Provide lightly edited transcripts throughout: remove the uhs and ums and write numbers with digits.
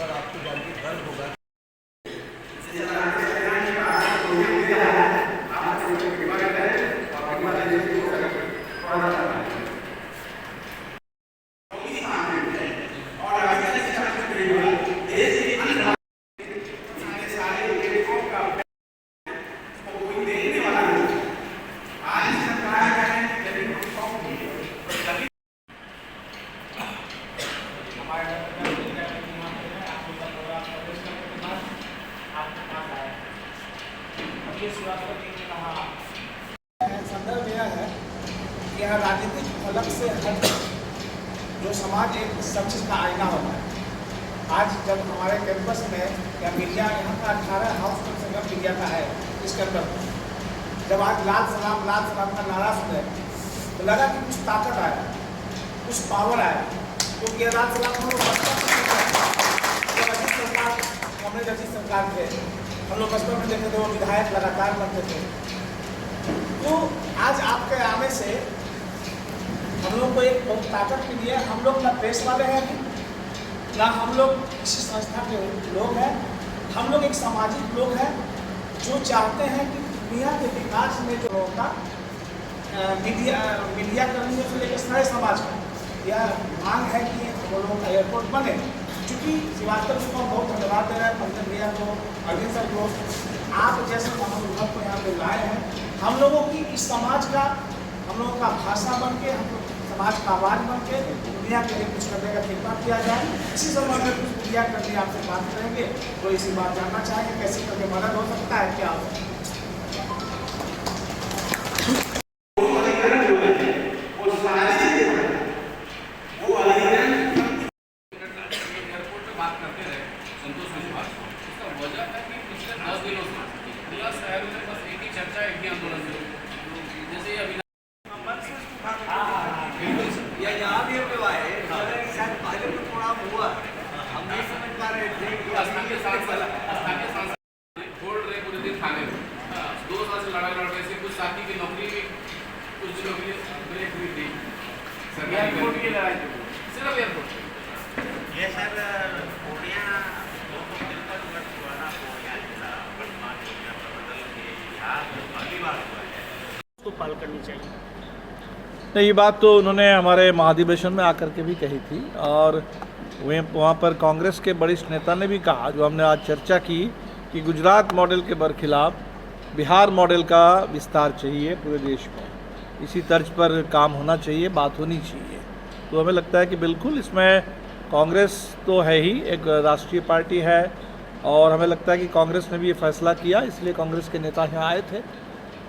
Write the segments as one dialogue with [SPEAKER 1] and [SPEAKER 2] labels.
[SPEAKER 1] और आपको जान के गर्व होगा।
[SPEAKER 2] संदर्भ यह है कि यहाँ राजनीतिक फलक से हट जो समाज एक सब चीज़ का आईना होता है। आज जब हमारे कैंपस में या मीडिया यहाँ का 18 हाउस कम से कम मीडिया का है इस कैंपस में, जब आज लाल सलाम का नारा सुने तो लगा कि कुछ ताकत आया, कुछ पावर आया। क्योंकि ये लाल सलाम हम लोग अजीत सरकार थे, हम लोग बचपन में देखते थे, वो विधायक लगातार बनते थे। तो आज आपके आने से हम लोग को एक बहुत ताकत मिली है। हम लोग ना प्रेस वाले हैं ना हम लोग किसी संस्था के लोग हैं, हम लोग एक सामाजिक लोग हैं जो चाहते हैं कि दुनिया के विकास में जो होगा मीडिया कर्मियों से लेकर सारे समाज का यह मांग है कि हम लोगों का एयरपोर्ट बने। चूँकि श्रीवास्तव जी को बहुत धन्यवाद दे रहे हैं, पंकज भैया को, अरविंद सर को, आप जैसे महानुभाव को यहाँ पे लाए हैं। हम लोगों की इस समाज का, हम लोगों का भाषा बन के, हम लोग समाज का आवाज़ बन के दुनिया के लिए कुछ करने का कृपा किया जाए। इसी संबंध में कुछ मीडिया करके आपसे बात करेंगे, तो इसी बात जानना चाहेंगे कैसे करके मदद हो सकता है, क्या हो सकता है।
[SPEAKER 3] तो पाल करनी चाहिए।
[SPEAKER 4] नहीं, ये बात तो उन्होंने हमारे महाधिवेशन में आकर के भी कही थी, और वहाँ पर कांग्रेस के वरिष्ठ नेता ने भी कहा, जो हमने आज चर्चा की, कि गुजरात मॉडल के बरखिलाफ बिहार मॉडल का विस्तार चाहिए पूरे देश में। इसी तर्ज पर काम होना चाहिए, बात होनी चाहिए। तो हमें लगता है कि बिल्कुल इसमें कांग्रेस तो है ही, एक राष्ट्रीय पार्टी है, और हमें लगता है कि कांग्रेस ने भी ये फैसला किया, इसलिए कांग्रेस के नेता यहाँ आए थे।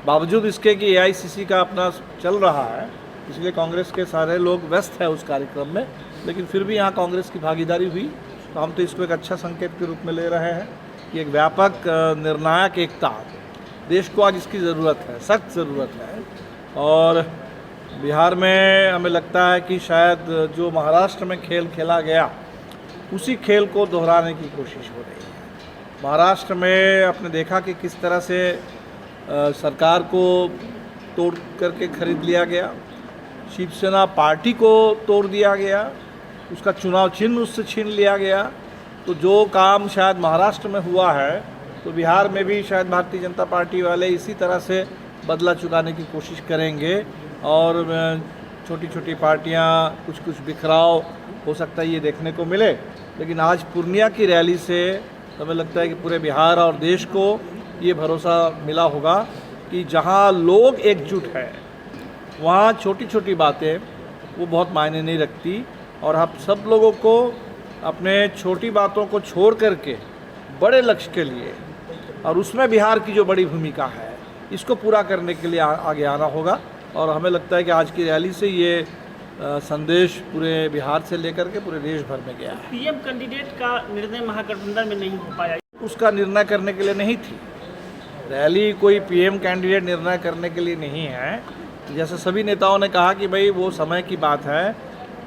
[SPEAKER 4] बावजूद इसके कि AICC का अपना चल रहा है, इसलिए कांग्रेस के सारे लोग व्यस्त हैं उस कार्यक्रम में, लेकिन फिर भी यहाँ कांग्रेस की भागीदारी हुई। तो हम तो इसको एक अच्छा संकेत के रूप में ले रहे हैं कि एक व्यापक निर्णायक एकता देश को आज इसकी ज़रूरत है, सख्त ज़रूरत है। और बिहार में हमें लगता है कि शायद जो महाराष्ट्र में खेल खेला गया, उसी खेल को दोहराने की कोशिश हो रही है। महाराष्ट्र में आपने देखा कि किस तरह से सरकार को तोड़ करके खरीद लिया गया, शिवसेना पार्टी को तोड़ दिया गया, उसका चुनाव चिन्ह उससे छीन लिया गया। तो जो काम शायद महाराष्ट्र में हुआ है, तो बिहार में भी शायद भारतीय जनता पार्टी वाले इसी तरह से बदला चुकाने की कोशिश करेंगे, और छोटी छोटी पार्टियां, कुछ बिखराव हो सकता है ये देखने को मिले। लेकिन आज पूर्णिया की रैली से हमें लगता है कि पूरे बिहार और देश को ये भरोसा मिला होगा कि जहां लोग एकजुट हैं, वहाँ छोटी छोटी बातें वो बहुत मायने नहीं रखती, और हम सब लोगों को अपने छोटी बातों को छोड़ करके बड़े लक्ष्य के लिए, और उसमें बिहार की जो बड़ी भूमिका है, इसको पूरा करने के लिए आगे आना होगा। और हमें लगता है कि आज की रैली से ये संदेश पूरे बिहार से लेकर के पूरे देश भर में गया है।
[SPEAKER 3] PM कैंडिडेट का निर्णय महागठबंधन में नहीं हो पाया,
[SPEAKER 4] उसका निर्णय करने के लिए नहीं थी रैली, कोई PM कैंडिडेट निर्णय करने के लिए नहीं है। जैसे सभी नेताओं ने कहा कि भाई वो समय की बात है,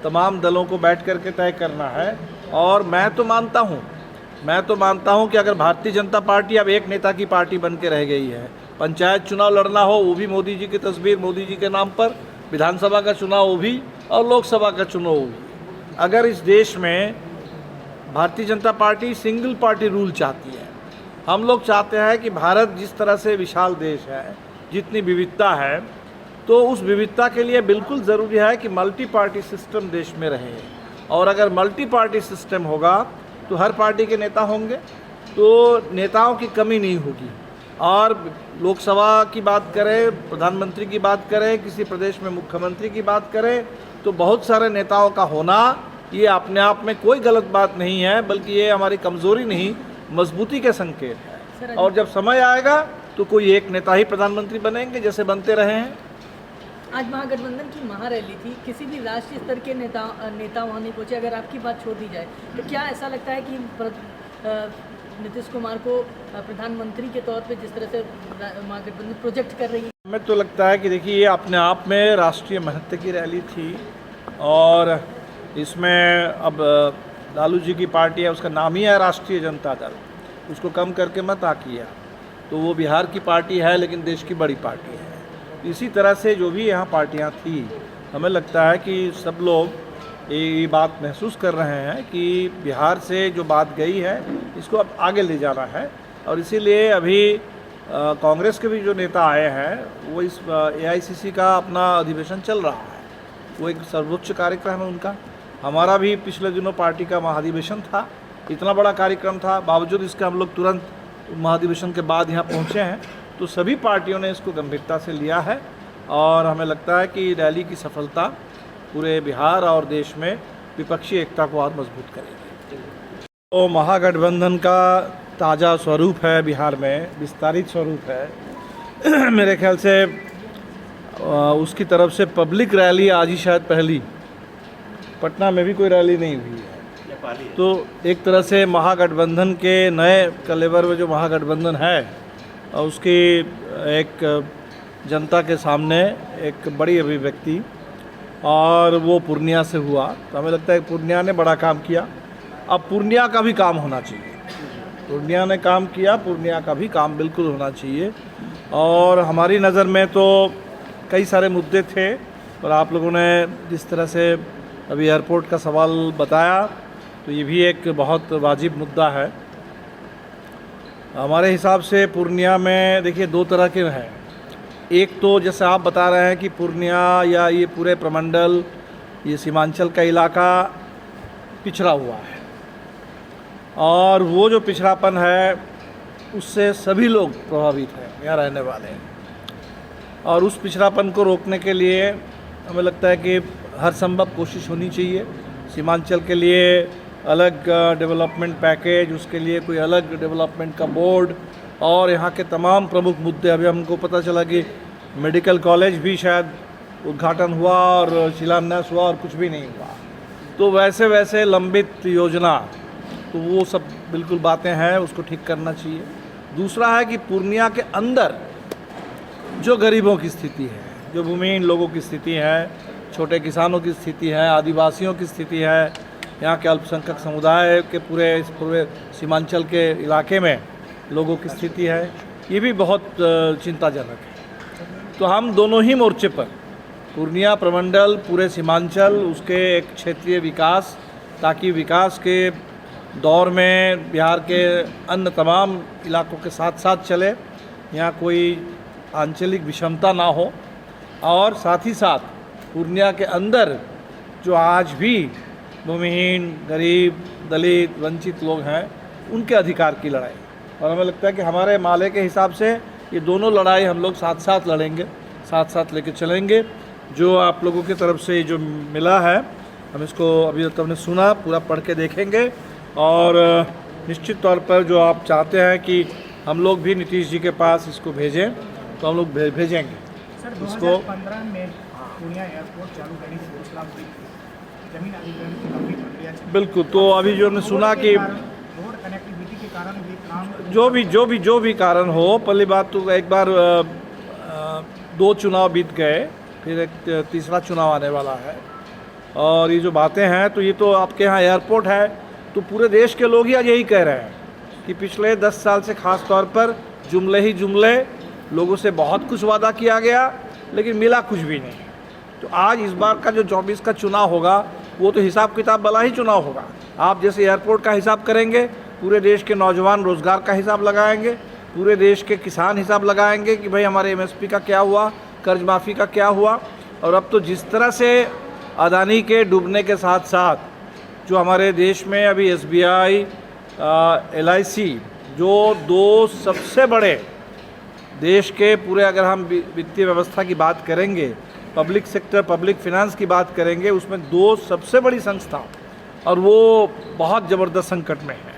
[SPEAKER 4] तमाम दलों को बैठ करके तय करना है। और मैं तो मानता हूँ कि अगर भारतीय जनता पार्टी अब एक नेता की पार्टी बन के रह गई है, पंचायत चुनाव लड़ना हो वो भी मोदी जी की तस्वीर, मोदी जी के नाम पर, विधानसभा का चुनाव वो भी, और लोकसभा का चुनाव वो भी। अगर इस देश में Bharatiya Janata party single party rule चाहती है। हम लोग चाहते हैं कि भारत जिस तरह से विशाल देश है, जितनी विविधता है, तो उस विविधता के लिए बिल्कुल ज़रूरी है कि मल्टी पार्टी सिस्टम देश में रहे। और अगर मल्टी पार्टी सिस्टम होगा तो हर पार्टी के नेता होंगे, तो नेताओं की कमी नहीं होगी। और लोकसभा की बात करें, प्रधानमंत्री की बात करें, किसी प्रदेश में मुख्यमंत्री की बात करें, तो बहुत सारे नेताओं का होना ये अपने आप में कोई गलत बात नहीं है, बल्कि ये हमारी कमज़ोरी नहीं, मजबूती के संकेत है। और जब समय आएगा तो कोई एक नेता ही प्रधानमंत्री बनेंगे, जैसे बनते रहे हैं।
[SPEAKER 1] आज महागठबंधन की महारैली थी, किसी भी राष्ट्रीय स्तर के नेता वहाँ नहीं पहुँचे। अगर आपकी बात छोड़ दी जाए तो क्या ऐसा लगता है कि नीतीश कुमार को प्रधानमंत्री के तौर पे जिस तरह से महागठबंधन प्रोजेक्ट कर रही है?
[SPEAKER 4] हमें तो लगता है कि देखिए, ये अपने आप में राष्ट्रीय महत्व की रैली थी और इसमें अब लालू जी की पार्टी है, उसका नाम ही है राष्ट्रीय जनता दल, उसको कम करके मत आकिए। तो वो बिहार की पार्टी है लेकिन देश की बड़ी पार्टी है। इसी तरह से जो भी यहाँ पार्टियाँ थी, हमें लगता है कि सब लोग ये बात महसूस कर रहे हैं कि बिहार से जो बात गई है इसको अब आगे ले जाना है। और इसीलिए अभी कांग्रेस के भी जो नेता आए हैं, वो इस AICC का अपना अधिवेशन चल रहा है, वो एक सर्वोच्च कार्यक्रम है उनका। हमारा भी पिछले दिनों पार्टी का महाधिवेशन था, इतना बड़ा कार्यक्रम था, बावजूद इसके हम लोग तुरंत महाधिवेशन के बाद यहाँ पहुँचे हैं। तो सभी पार्टियों ने इसको गंभीरता से लिया है और हमें लगता है कि रैली की सफलता पूरे बिहार और देश में विपक्षी एकता को और मजबूत करेगी। तो महागठबंधन का ताज़ा स्वरूप है, बिहार में विस्तारित स्वरूप है। मेरे ख्याल से उसकी तरफ से पब्लिक रैली आज ही शायद पहली, पटना में भी कोई रैली नहीं हुई है। तो एक तरह से महागठबंधन के नए कलेवर में जो महागठबंधन है, उसकी एक जनता के सामने एक बड़ी अभिव्यक्ति, और वो पूर्णिया से हुआ। तो हमें लगता है पूर्णिया ने बड़ा काम किया। अब पूर्णिया का भी काम होना चाहिए। पूर्णिया ने काम किया, पूर्णिया का भी काम बिल्कुल होना चाहिए। और हमारी नज़र में तो कई सारे मुद्दे थे, और आप लोगों ने जिस तरह से अभी एयरपोर्ट का सवाल बताया, तो ये भी एक बहुत वाजिब मुद्दा है। हमारे हिसाब से पूर्णिया में देखिए 2 तरह के हैं। एक तो जैसे आप बता रहे हैं कि पूर्णिया या ये पूरे प्रमंडल, ये सीमांचल का इलाका पिछड़ा हुआ है, और वो जो पिछड़ापन है उससे सभी लोग प्रभावित हैं, यहाँ रहने वाले हैं। और उस पिछड़ापन को रोकने के लिए हमें लगता है कि हर संभव कोशिश होनी चाहिए। सीमांचल के लिए अलग डेवलपमेंट पैकेज, उसके लिए कोई अलग डेवलपमेंट का बोर्ड, और यहाँ के तमाम प्रमुख मुद्दे। अभी हमको पता चला कि मेडिकल कॉलेज भी शायद उद्घाटन हुआ और शिलान्यास हुआ और कुछ भी नहीं हुआ। तो वैसे वैसे लंबित योजना, तो वो सब बिल्कुल बातें हैं, उसको ठीक करना चाहिए। दूसरा है कि पूर्णिया के अंदर जो गरीबों की स्थिति है, जो भूमिहीन लोगों की स्थिति है, छोटे किसानों की स्थिति है, आदिवासियों की स्थिति है, यहाँ के अल्पसंख्यक समुदाय के पूरे सीमांचल के इलाके में लोगों की स्थिति है, ये भी बहुत चिंताजनक है। तो हम दोनों ही मोर्चे पर, पूर्णिया प्रमंडल, पूरे सीमांचल, उसके एक क्षेत्रीय विकास, ताकि विकास के दौर में बिहार के अन्य तमाम इलाकों के साथ साथ चले, यहाँ कोई आंचलिक विषमता ना हो, और साथ ही साथ पूर्णिया के अंदर जो आज भी भूमिहीन, गरीब, दलित, वंचित लोग हैं, उनके अधिकार की लड़ाई। और हमें लगता है कि हमारे माले के हिसाब से ये दोनों लड़ाई हम लोग साथ साथ लड़ेंगे, साथ साथ लेके चलेंगे। जो आप लोगों की तरफ से जो मिला है, हम इसको अभी तक हमने सुना, पूरा पढ़ के देखेंगे, और निश्चित तौर पर जो आप चाहते हैं कि हम लोग भी नीतीश जी के पास इसको भेजें, तो हम लोग भेजेंगे।
[SPEAKER 2] सर,
[SPEAKER 4] इसको
[SPEAKER 2] 2015 में पूर्णिया एयरपोर्ट चालू करने की घोषणा हुई, जमीन अधिग्रहण की लंबी प्रक्रिया चली।
[SPEAKER 4] बिल्कुल। तो अभी जो हमने सुना कि
[SPEAKER 2] रोड कनेक्टिविटी के कारण ये काम,
[SPEAKER 4] जो भी कारण हो, पहली बात तो एक बार 2 चुनाव बीत गए, फिर एक तीसरा चुनाव आने वाला है, और ये जो बातें हैं, तो ये तो आपके यहाँ एयरपोर्ट है, तो पूरे देश के लोग ही आज यही कह रहे हैं कि पिछले 10 साल से ख़ास तौर पर जुमले ही जुमले, लोगों से बहुत कुछ वादा किया गया लेकिन मिला कुछ भी नहीं। तो आज इस बार का जो 24 का चुनाव होगा, वो तो हिसाब किताब वाला ही चुनाव होगा। आप जैसे एयरपोर्ट का हिसाब करेंगे, पूरे देश के नौजवान रोज़गार का हिसाब लगाएंगे, पूरे देश के किसान हिसाब लगाएंगे कि भाई हमारे MSP का क्या हुआ, कर्ज माफ़ी का क्या हुआ। और अब तो जिस तरह से अदानी के डूबने के साथ साथ जो हमारे देश में अभी SBI, LIC जो दो सबसे बड़े देश के पूरे, अगर हम वित्तीय व्यवस्था की बात करेंगे, पब्लिक सेक्टर, पब्लिक फिनांस की बात करेंगे, उसमें दो सबसे बड़ी संस्था और वो बहुत ज़बरदस्त संकट में है।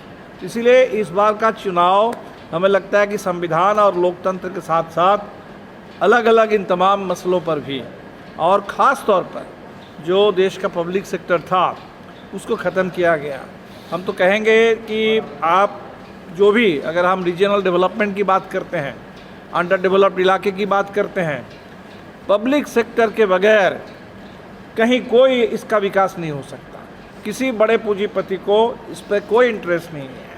[SPEAKER 4] इसीलिए इस बार का चुनाव हमें लगता है कि संविधान और लोकतंत्र के साथ साथ अलग अलग इन तमाम मसलों पर भी, और ख़ास तौर पर जो देश का पब्लिक सेक्टर था उसको ख़त्म किया गया। हम तो कहेंगे कि आप जो भी, अगर हम रीजनल डेवलपमेंट की बात करते हैं, अंडर डेवलप्ड इलाके की बात करते हैं, पब्लिक सेक्टर के बगैर कहीं कोई इसका विकास नहीं हो सकता। किसी बड़े पूंजीपति को इस पर कोई इंटरेस्ट नहीं है।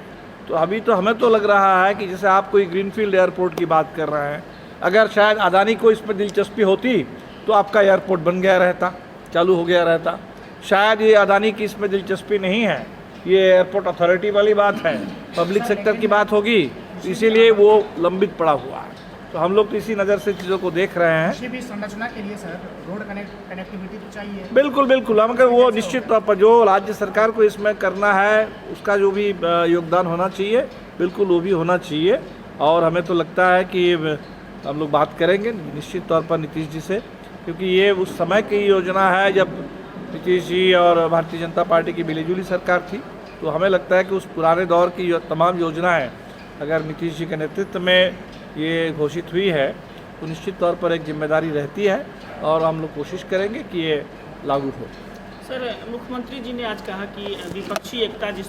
[SPEAKER 4] तो अभी तो हमें तो लग रहा है कि जैसे आप कोई ग्रीनफील्ड एयरपोर्ट की बात कर रहे हैं, अगर शायद अदानी को इस पर दिलचस्पी होती तो आपका एयरपोर्ट बन गया रहता, चालू हो गया रहता। शायद ये अदानी की इसमें दिलचस्पी नहीं है, ये एयरपोर्ट अथॉरिटी वाली बात है, पब्लिक सेक्टर की बात होगी, इसीलिए वो लंबित पड़ा हुआ है। तो हम लोग तो इसी नज़र से चीज़ों को देख रहे हैं।
[SPEAKER 5] किसी भी संरचना के लिए सर रोड कनेक्टिविटी तो चाहिए।
[SPEAKER 4] बिल्कुल बिल्कुल, हम अगर वो निश्चित तौर पर जो राज्य सरकार को इसमें करना है उसका जो भी योगदान होना चाहिए, बिल्कुल वो भी होना चाहिए। और हमें तो लगता है कि हम लोग बात करेंगे निश्चित तौर पर नीतीश जी से, क्योंकि ये उस समय की योजना है जब नीतीश जी और भारतीय जनता पार्टी की मिलीजुली सरकार थी। तो हमें लगता है कि उस पुराने दौर की तमाम योजनाएं अगर नीतीश जी के नेतृत्व में ये घोषित हुई है तो निश्चित तौर पर एक जिम्मेदारी रहती है और हम लोग कोशिश करेंगे कि ये लागू हो।
[SPEAKER 3] सर, मुख्यमंत्री जी ने आज कहा कि विपक्षी एकता जिस